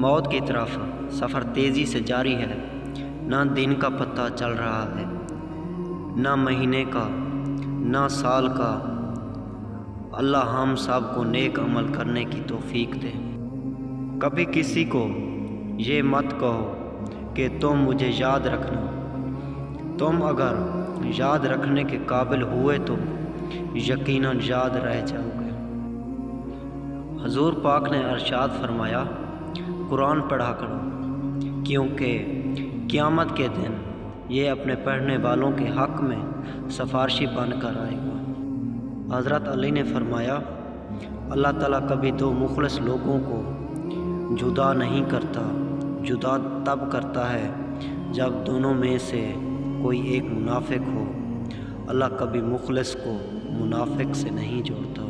موت کی طرف سفر تیزی سے جاری ہے، نہ دن کا پتہ چل رہا ہے، نہ مہینے کا، نہ سال کا۔ اللہ ہم سب کو نیک عمل کرنے کی توفیق دے۔ کبھی کسی کو یہ مت کہو کہ تم مجھے یاد رکھنا، تم اگر یاد رکھنے کے قابل ہوئے تو یقیناً یاد رہ جاؤ گے۔ حضور پاک نے ارشاد فرمایا، قرآن پڑھا کرو کیونکہ قیامت کے دن یہ اپنے پڑھنے والوں کے حق میں سفارشی بن کر آئے گا۔ حضرت علی نے فرمایا، اللہ تعالیٰ کبھی دو مخلص لوگوں کو جدا نہیں کرتا، جدا تب کرتا ہے جب دونوں میں سے کوئی ایک منافق ہو۔ اللہ کبھی مخلص کو منافق سے نہیں جوڑتا۔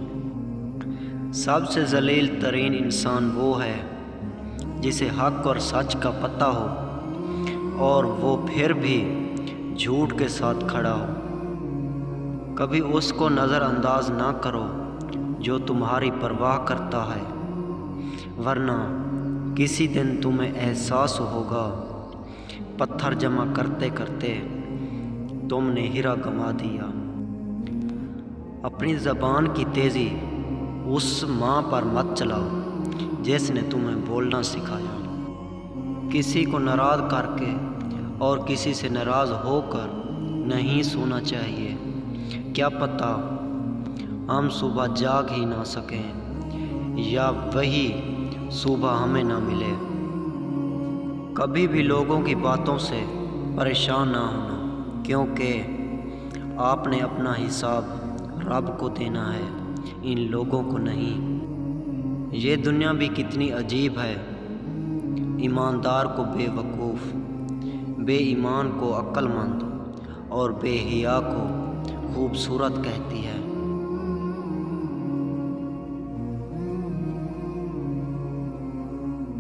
سب سے ذلیل ترین انسان وہ ہے جسے حق اور سچ کا پتہ ہو اور وہ پھر بھی جھوٹ کے ساتھ کھڑا ہو۔ کبھی اس کو نظر انداز نہ کرو جو تمہاری پرواہ کرتا ہے، ورنہ کسی دن تمہیں احساس ہوگا پتھر جمع کرتے کرتے تم نے ہیرا گنوا دیا۔ اپنی زبان کی تیزی اس ماں پر مت چلاؤ جس نے تمہیں بولنا سکھایا۔ کسی کو ناراض کر کے اور کسی سے ناراض ہو کر نہیں سونا چاہیے، کیا پتہ ہم صبح جاگ ہی نہ سکیں یا وہی صبح ہمیں نہ ملے۔ کبھی بھی لوگوں کی باتوں سے پریشان نہ ہونا، کیونکہ آپ نے اپنا حساب رب کو دینا ہے، ان لوگوں کو نہیں۔ یہ دنیا بھی کتنی عجیب ہے، ایماندار کو بے وقوف، بے ایمان کو عقل مند اور بے حیا کو خوبصورت کہتی ہے۔